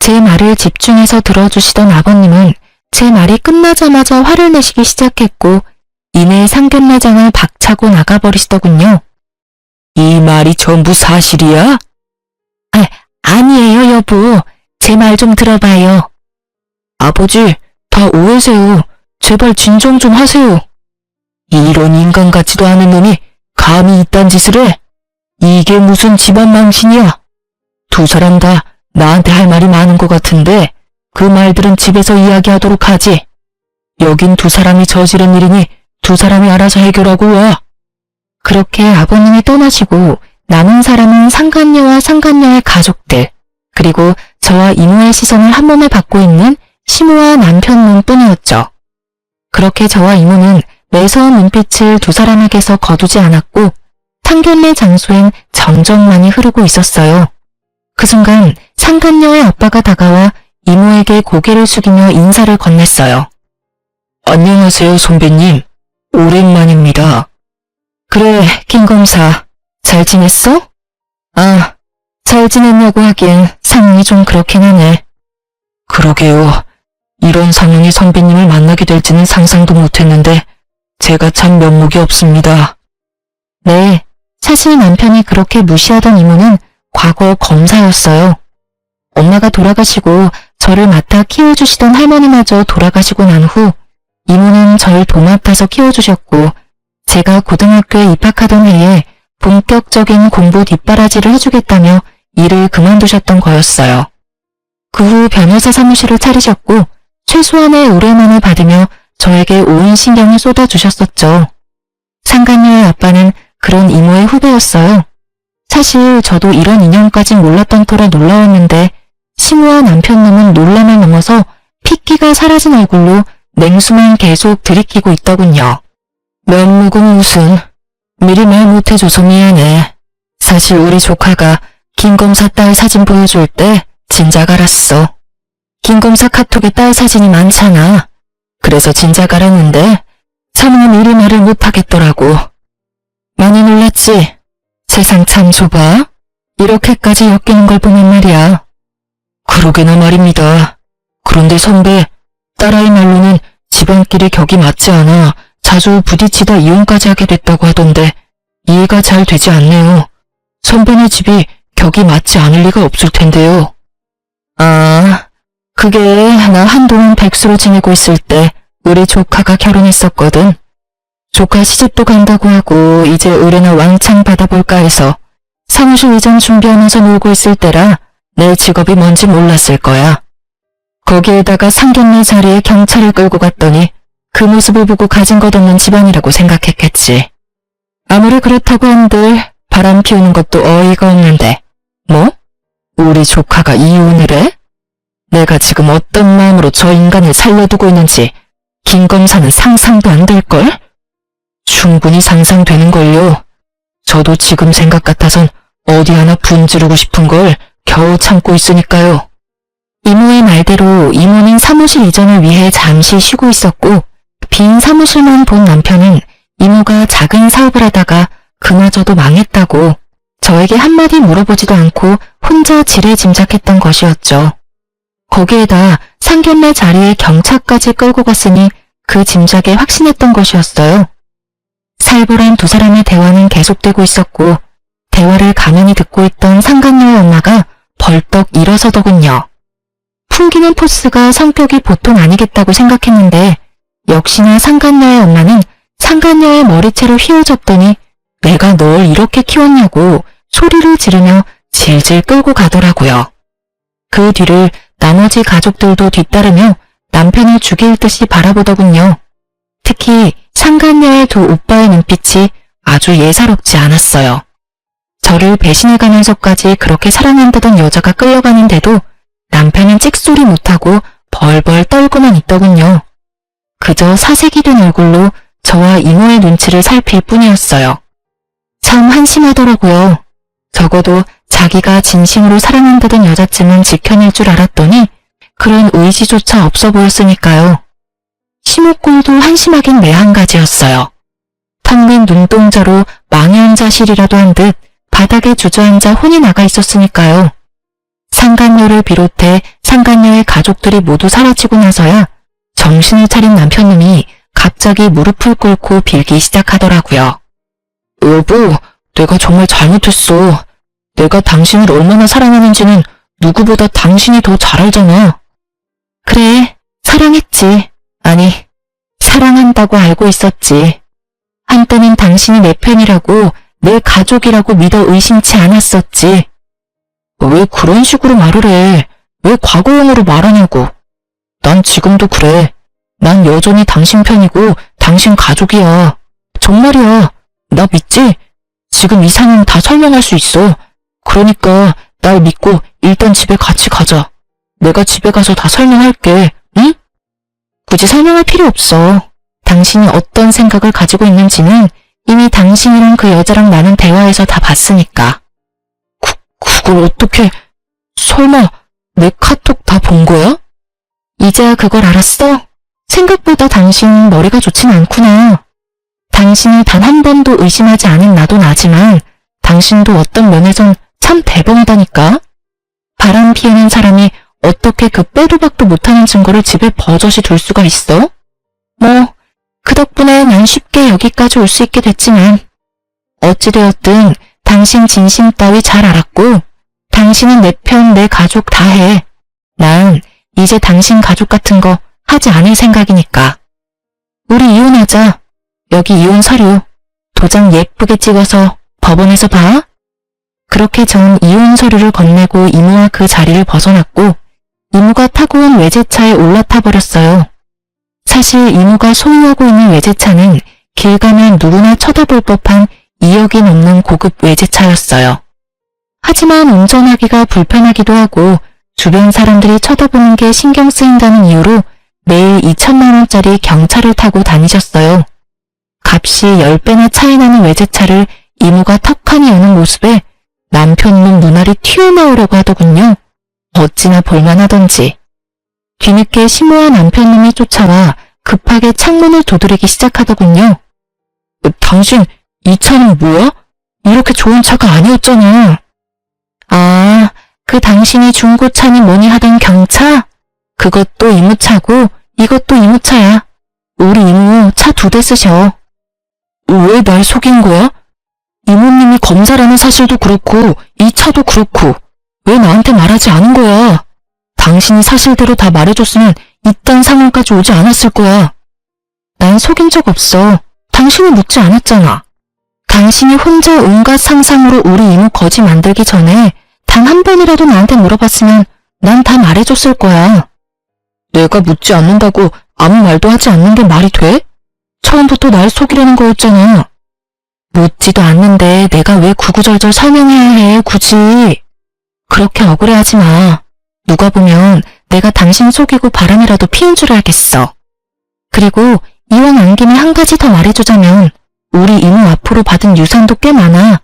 제 말을 집중해서 들어주시던 아버님은 제 말이 끝나자마자 화를 내시기 시작했고 이내 상견례장을 박차고 나가버리시더군요. 이 말이 전부 사실이야? 아니에요 여보. 제 말 좀 들어봐요. 아버지, 다 오해세요. 제발 진정 좀 하세요. 이런 인간 같지도 않은 놈이 감히 이딴 짓을 해? 이게 무슨 집안 망신이야? 두 사람 다 나한테 할 말이 많은 것 같은데 그 말들은 집에서 이야기하도록 하지. 여긴 두 사람이 저지른 일이니 두 사람이 알아서 해결하고 와. 그렇게 아버님이 떠나시고 남은 사람은 상간녀와 상간녀의 가족들 그리고 저와 이모의 시선을 한 몸에 받고 있는 시모와 남편 눈뿐이었죠. 그렇게 저와 이모는 매서운 눈빛을 두 사람에게서 거두지 않았고 상견례 장소엔 정적만이 흐르고 있었어요. 그 순간 상간녀의 아빠가 다가와 이모에게 고개를 숙이며 인사를 건넸어요. 안녕하세요 선배님. 오랜만입니다. 그래 김 검사. 잘 지냈어? 아, 잘 지냈냐고 하기엔 상황이 좀 그렇긴 하네. 그러게요. 이런 상황이 선배님을 만나게 될지는 상상도 못했는데 제가 참 면목이 없습니다. 네, 사실 남편이 그렇게 무시하던 이모는 과거 검사였어요. 엄마가 돌아가시고 저를 맡아 키워주시던 할머니마저 돌아가시고 난 후 이모는 절 도맡아서 키워주셨고 제가 고등학교에 입학하던 해에 본격적인 공부 뒷바라지를 해주겠다며 일을 그만두셨던 거였어요. 그 후 변호사 사무실을 차리셨고 최소한의 의뢰만을 받으며 저에게 온 신경을 쏟아주셨었죠. 상간녀의 아빠는 그런 이모의 후배였어요. 사실 저도 이런 인연까진 몰랐던 터라 놀라웠는데 시모와 남편놈은 논란을 넘어서 핏기가 사라진 얼굴로 냉수만 계속 들이키고 있더군요. 면목은 무슨... 미리 말 못해줘서 미안해. 사실 우리 조카가 김 검사 딸 사진 보여줄 때 진작 알았어. 김 검사 카톡에 딸 사진이 많잖아. 그래서 진작 알았는데 차마 미리 말을 못하겠더라고. 많이 놀랐지? 세상 참 좁아. 이렇게까지 엮이는 걸 보면 말이야. 그러게나 말입니다. 그런데 선배, 딸아이 말로는 집안끼리 격이 맞지 않아 자주 부딪히다 이혼까지 하게 됐다고 하던데 이해가 잘 되지 않네요. 선배네 집이 격이 맞지 않을 리가 없을 텐데요. 아, 그게 나 한동안 백수로 지내고 있을 때 우리 조카가 결혼했었거든. 조카 시집도 간다고 하고 이제 의뢰나 왕창 받아볼까 해서 사무실 이전 준비하면서 놀고 있을 때라 내 직업이 뭔지 몰랐을 거야. 거기에다가 상견례 자리에 경찰을 끌고 갔더니 그 모습을 보고 가진 것 없는 집안이라고 생각했겠지. 아무리 그렇다고 한들 바람 피우는 것도 어이가 없는데 뭐? 우리 조카가 이혼을 해? 내가 지금 어떤 마음으로 저 인간을 살려두고 있는지 김 검사는 상상도 안 될걸? 충분히 상상되는걸요. 저도 지금 생각 같아선 어디 하나 분지르고 싶은 걸 겨우 참고 있으니까요. 이모의 말대로 이모는 사무실 이전을 위해 잠시 쉬고 있었고 빈 사무실만 본 남편은 이모가 작은 사업을 하다가 그마저도 망했다고 저에게 한마디 물어보지도 않고 혼자 지레짐작했던 것이었죠. 거기에다 상견례 자리에 경찰까지 끌고 갔으니 그 짐작에 확신했던 것이었어요. 살벌한 두 사람의 대화는 계속되고 있었고 대화를 가만히 듣고 있던 상간녀의 엄마가 벌떡 일어서더군요. 풍기는 포스가 성격이 보통 아니겠다고 생각했는데 역시나 상간녀의 엄마는 상간녀의 머리채를 휘어잡더니 내가 널 이렇게 키웠냐고 소리를 지르며 질질 끌고 가더라고요. 그 뒤를 나머지 가족들도 뒤따르며 남편을 죽일 듯이 바라보더군요. 특히 상간녀의 두 오빠의 눈빛이 아주 예사롭지 않았어요. 저를 배신해가면서까지 그렇게 사랑한다던 여자가 끌려가는데도 남편은 찍소리 못하고 벌벌 떨고만 있더군요. 그저 사색이 된 얼굴로 저와 이모의 눈치를 살필 뿐이었어요. 참 한심하더라고요. 적어도 자기가 진심으로 사랑한다던 여자쯤은 지켜낼 줄 알았더니 그런 의지조차 없어 보였으니까요. 시모꼴도 한심하긴 매한가지였어요. 텅 빈 눈동자로 망연자실이라도 한 듯 바닥에 주저앉아 혼이 나가 있었으니까요. 상간녀를 비롯해 상간녀의 가족들이 모두 사라지고 나서야 정신을 차린 남편놈이 갑자기 무릎을 꿇고 빌기 시작하더라고요. 여보, 내가 정말 잘못했어. 내가 당신을 얼마나 사랑하는지는 누구보다 당신이 더 잘 알잖아. 그래, 사랑했지. 아니, 사랑한다고 알고 있었지. 한때는 당신이 내 편이라고, 내 가족이라고 믿어 의심치 않았었지. 왜 그런 식으로 말을 해? 왜 과거형으로 말하냐고. 난 지금도 그래. 난 여전히 당신 편이고 당신 가족이야. 정말이야. 나 믿지? 지금 이 상황 다 설명할 수 있어. 그러니까 날 믿고 일단 집에 같이 가자. 내가 집에 가서 다 설명할게. 응? 굳이 설명할 필요 없어. 당신이 어떤 생각을 가지고 있는지는 이미 당신이랑 그 여자랑 나눈 대화에서 다 봤으니까. 그걸 어떻게... 설마 내 카톡 다 본 거야? 이제야 그걸 알았어? 생각보다 당신 머리가 좋진 않구나. 당신을 단 한 번도 의심하지 않은 나도 나지만 당신도 어떤 면에선 참 대범하다니까. 바람 피우는 사람이 어떻게 그 빼도 박도 못하는 증거를 집에 버젓이 둘 수가 있어? 뭐 그 덕분에 난 쉽게 여기까지 올 수 있게 됐지만 어찌되었든 당신 진심 따위 잘 알았고 당신은 내 편, 내 가족 다 해. 난 이제 당신 가족 같은 거 하지 않을 생각이니까. 우리 이혼하자. 여기 이혼 서류. 도장 예쁘게 찍어서 법원에서 봐. 그렇게 전 이혼 서류를 건네고 이모와 그 자리를 벗어났고 이모가 타고 온 외제차에 올라타 버렸어요. 사실 이모가 소유하고 있는 외제차는 길 가면 누구나 쳐다볼 법한 2억이 넘는 고급 외제차였어요. 하지만 운전하기가 불편하기도 하고 주변 사람들이 쳐다보는 게 신경 쓰인다는 이유로 매일 2천만 원짜리 경차를 타고 다니셨어요. 값이 10배나 차이 나는 외제차를 이모가 턱하니 여는 모습에 남편놈 눈알이 튀어나오려고 하더군요. 어찌나 볼만하던지. 뒤늦게 시모와 남편놈이 쫓아와 급하게 창문을 두드리기 시작하더군요. 당신 이 차는 뭐야? 이렇게 좋은 차가 아니었잖아. 아, 그 당신이 중고차니 뭐니 하던 경차? 그것도 이모차고 이것도 이모차야. 우리 이모 차 2대 쓰셔. 왜 날 속인 거야? 이모님이 검사라는 사실도 그렇고 이 차도 그렇고 왜 나한테 말하지 않은 거야? 당신이 사실대로 다 말해줬으면 이딴 상황까지 오지 않았을 거야. 난 속인 적 없어. 당신이 묻지 않았잖아. 당신이 혼자 온갖 상상으로 우리 이모 거지 만들기 전에 단 한 번이라도 나한테 물어봤으면 난 다 말해줬을 거야. 내가 묻지 않는다고 아무 말도 하지 않는 게 말이 돼? 처음부터 날 속이려는 거였잖아. 묻지도 않는데 내가 왜 구구절절 설명해야 해, 굳이. 그렇게 억울해하지 마. 누가 보면 내가 당신 속이고 바람이라도 피운 줄 알겠어. 그리고 이왕 안 김에 한 가지 더 말해주자면 우리 이모 앞으로 받은 유산도 꽤 많아.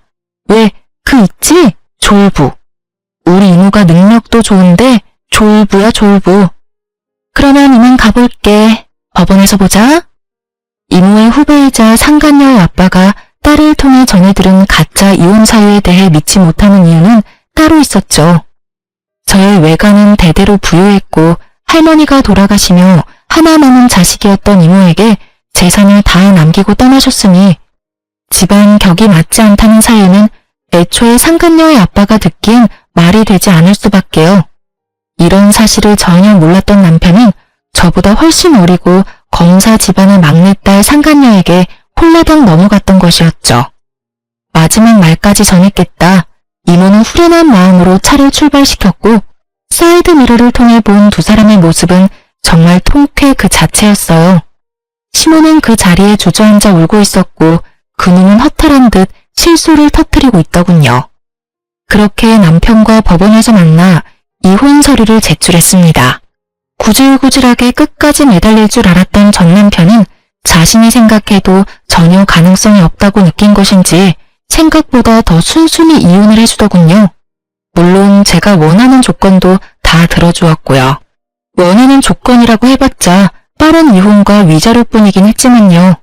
왜, 그 있지? 졸부. 우리 이모가 능력도 좋은데 졸부야, 졸부. 그러면 이만 가볼게. 법원에서 보자. 이모의 후배이자 상간녀의 아빠가 딸을 통해 전해 들은 가짜 이혼 사유에 대해 믿지 못하는 이유는 따로 있었죠. 저의 외가는 대대로 부유했고 할머니가 돌아가시며 하나 남은 자식이었던 이모에게 재산을 다 남기고 떠나셨으니 집안 격이 맞지 않다는 사유는 애초에 상간녀의 아빠가 듣기엔 말이 되지 않을 수밖에요. 이런 사실을 전혀 몰랐던 남편은 저보다 훨씬 어리고 검사 집안의 막내딸 상간녀에게 홀라당 넘어갔던 것이었죠. 마지막 말까지 전했겠다. 이모는 후련한 마음으로 차를 출발시켰고 사이드 미러를 통해 본 두 사람의 모습은 정말 통쾌 그 자체였어요. 시모는 그 자리에 주저앉아 울고 있었고 그놈은 허탈한 듯 실소를 터뜨리고 있더군요. 그렇게 남편과 법원에서 만나 이혼 서류를 제출했습니다. 구질구질하게 끝까지 매달릴 줄 알았던 전 남편은 자신이 생각해도 전혀 가능성이 없다고 느낀 것인지 생각보다 더 순순히 이혼을 해주더군요. 물론 제가 원하는 조건도 다 들어주었고요. 원하는 조건이라고 해봤자 빠른 이혼과 위자료뿐이긴 했지만요.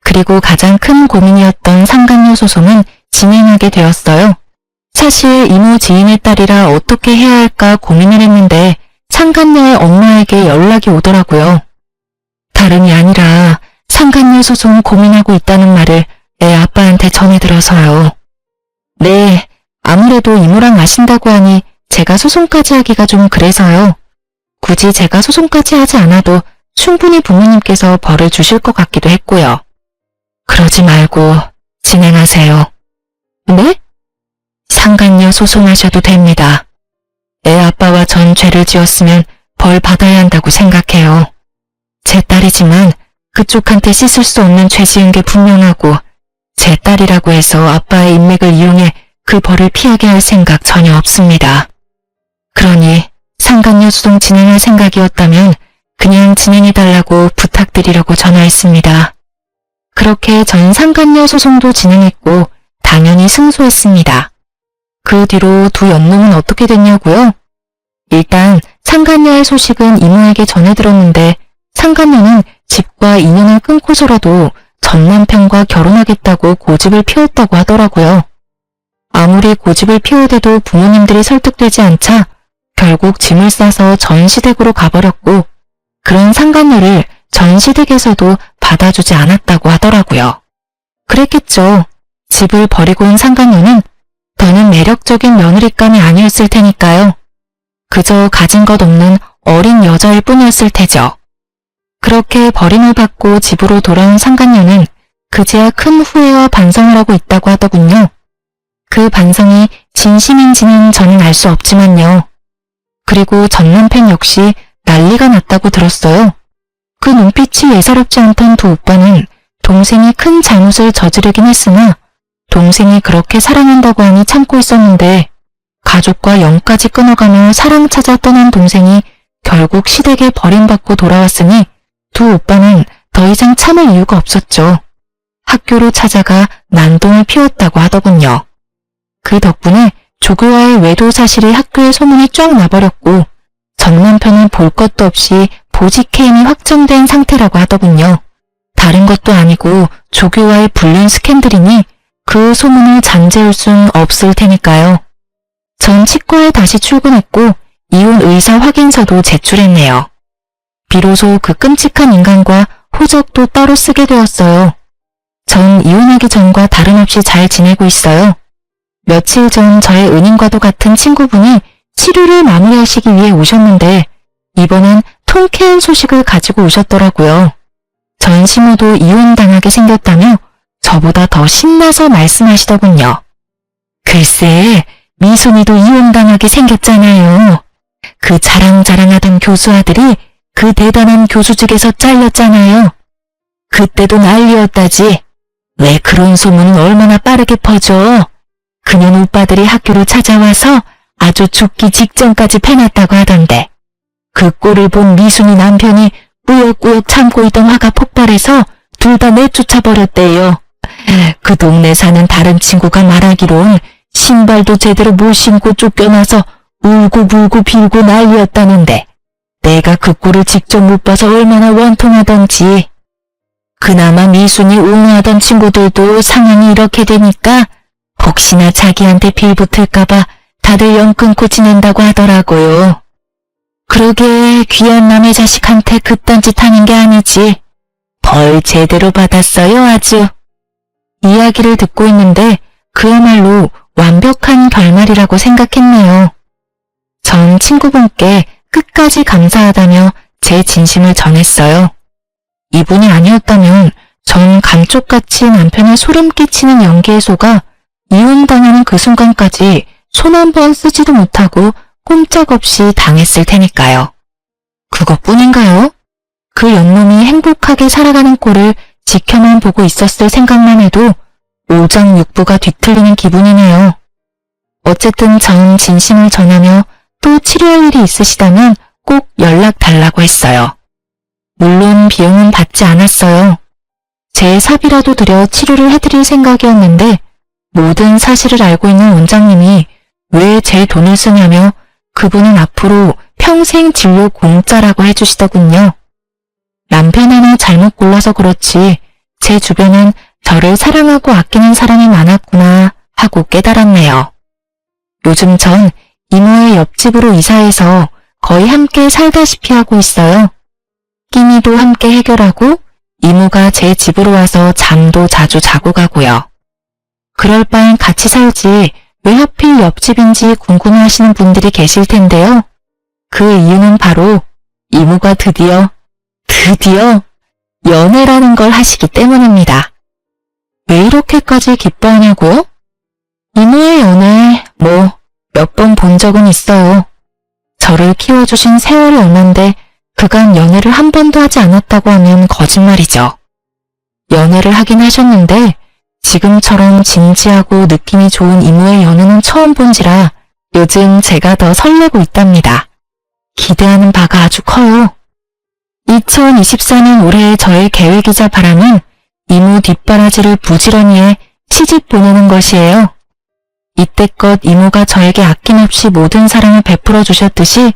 그리고 가장 큰 고민이었던 상간녀 소송은 진행하게 되었어요. 사실 이모 지인의 딸이라 어떻게 해야 할까 고민을 했는데 상간녀의 엄마에게 연락이 오더라고요. 다름이 아니라 상간녀 소송 고민하고 있다는 말을 애 아빠한테 전해 들어서요. 네, 아무래도 이모랑 아신다고 하니 제가 소송까지 하기가 좀 그래서요. 굳이 제가 소송까지 하지 않아도 충분히 부모님께서 벌을 주실 것 같기도 했고요. 그러지 말고 진행하세요. 네? 상간녀 소송하셔도 됩니다. 애 아빠와 전 죄를 지었으면 벌 받아야 한다고 생각해요. 제 딸이지만 그쪽한테 씻을 수 없는 죄 지은 게 분명하고 제 딸이라고 해서 아빠의 인맥을 이용해 그 벌을 피하게 할 생각 전혀 없습니다. 그러니 상간녀 소송 진행할 생각이었다면 그냥 진행해달라고 부탁드리려고 전화했습니다. 그렇게 전 상간녀 소송도 진행했고 당연히 승소했습니다. 그 뒤로 두 연놈은 어떻게 됐냐고요? 일단 상간녀의 소식은 이모에게 전해들었는데 상간녀는 집과 인연을 끊고서라도 전 남편과 결혼하겠다고 고집을 피웠다고 하더라고요. 아무리 고집을 피워대도 부모님들이 설득되지 않자 결국 짐을 싸서 전시댁으로 가버렸고 그런 상간녀를 전시댁에서도 받아주지 않았다고 하더라고요. 그랬겠죠. 집을 버리고 온 상간녀는 더는 매력적인 며느리감이 아니었을 테니까요. 그저 가진 것 없는 어린 여자일 뿐이었을 테죠. 그렇게 버림을 받고 집으로 돌아온 상간녀는 그제야 큰 후회와 반성을 하고 있다고 하더군요. 그 반성이 진심인지는 저는 알 수 없지만요. 그리고 전 남편 역시 난리가 났다고 들었어요. 그 눈빛이 예사롭지 않던 두 오빠는 동생이 큰 잘못을 저지르긴 했으나 동생이 그렇게 사랑한다고 하니 참고 있었는데 가족과 영까지 끊어가며 사랑 찾아 떠난 동생이 결국 시댁에 버림받고 돌아왔으니 두 오빠는 더 이상 참을 이유가 없었죠. 학교로 찾아가 난동을 피웠다고 하더군요. 그 덕분에 조교와의 외도 사실이 학교에 소문이 쫙 나버렸고 전 남편은 볼 것도 없이 보직해임이 확정된 상태라고 하더군요. 다른 것도 아니고 조교와의 불륜 스캔들이니 그 소문을 잠재울 순 없을 테니까요. 전 치과에 다시 출근했고 이혼 의사 확인서도 제출했네요. 비로소 그 끔찍한 인간과 호적도 따로 쓰게 되었어요. 전 이혼하기 전과 다름없이 잘 지내고 있어요. 며칠 전 저의 은인과도 같은 친구분이 치료를 마무리하시기 위해 오셨는데 이번엔 통쾌한 소식을 가지고 오셨더라고요. 전 시모도 이혼당하게 생겼다며 저보다 더 신나서 말씀하시더군요. 글쎄, 미순이도 이혼당하게 생겼잖아요. 그 자랑자랑하던 교수 아들이 그 대단한 교수직에서 잘렸잖아요. 그때도 난리였다지. 왜 그런 소문은 얼마나 빠르게 퍼져. 그년 오빠들이 학교로 찾아와서 아주 죽기 직전까지 패놨다고 하던데. 그 꼴을 본 미순이 남편이 꾸역꾸역 참고 있던 화가 폭발해서 둘 다 내쫓아버렸대요. 그 동네 사는 다른 친구가 말하기론 신발도 제대로 못 신고 쫓겨나서 울고불고 빌고 난리였다는데 내가 그 꼴을 직접 못 봐서 얼마나 원통하던지. 그나마 미순이 옹호하던 친구들도 상황이 이렇게 되니까 혹시나 자기한테 빌붙을까봐 다들 연 끊고 지낸다고 하더라고요. 그러게 귀한 남의 자식한테 그딴 짓 하는 게 아니지. 벌 제대로 받았어요 아주. 이야기를 듣고 있는데 그야말로 완벽한 결말이라고 생각했네요. 전 친구분께 끝까지 감사하다며 제 진심을 전했어요. 이분이 아니었다면 전 감쪽같이 남편의 소름 끼치는 연기해소가 이혼당하는 그 순간까지 손 한 번 쓰지도 못하고 꼼짝없이 당했을 테니까요. 그것뿐인가요? 그 연놈이 행복하게 살아가는 꼴을 지켜만 보고 있었을 생각만 해도 오정육부가 뒤틀리는 기분이네요. 어쨌든 전 진심을 전하며 또 치료할 일이 있으시다면 꼭 연락 달라고 했어요. 물론 비용은 받지 않았어요. 제 사비라도 들여 치료를 해드릴 생각이었는데 모든 사실을 알고 있는 원장님이 왜 제 돈을 쓰냐며 그분은 앞으로 평생 진료 공짜라고 해주시더군요. 남편 하나 잘못 골라서 그렇지 제 주변엔 저를 사랑하고 아끼는 사람이 많았구나 하고 깨달았네요. 요즘 전 이모의 옆집으로 이사해서 거의 함께 살다시피 하고 있어요. 끼니도 함께 해결하고 이모가 제 집으로 와서 잠도 자주 자고 가고요. 그럴 바엔 같이 살지 왜 하필 옆집인지 궁금해하시는 분들이 계실 텐데요. 그 이유는 바로 이모가 드디어 연애라는 걸 하시기 때문입니다. 왜 이렇게까지 기뻐하냐고요? 이모의 연애 몇 번 본 적은 있어요. 저를 키워주신 세월이 얼만데 그간 연애를 한 번도 하지 않았다고 하면 거짓말이죠. 연애를 하긴 하셨는데 지금처럼 진지하고 느낌이 좋은 이모의 연애는 처음 본지라 요즘 제가 더 설레고 있답니다. 기대하는 바가 아주 커요. 2024년 올해의 저의 계획이자 바람은 이모 뒷바라지를 부지런히 해 시집 보내는 것이에요. 이때껏 이모가 저에게 아낌없이 모든 사랑을 베풀어 주셨듯이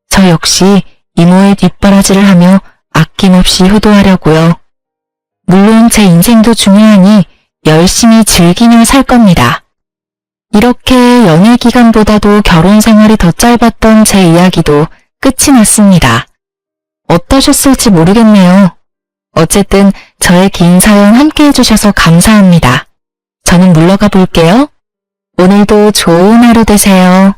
저 역시 이모의 뒷바라지를 하며 아낌없이 효도하려고요. 물론 제 인생도 중요하니 열심히 즐기며 살 겁니다. 이렇게 연애 기간보다도 결혼 생활이 더 짧았던 제 이야기도 끝이 났습니다. 어떠셨을지 모르겠네요. 어쨌든 저의 긴 사연 함께 해주셔서 감사합니다. 저는 물러가 볼게요. 오늘도 좋은 하루 되세요.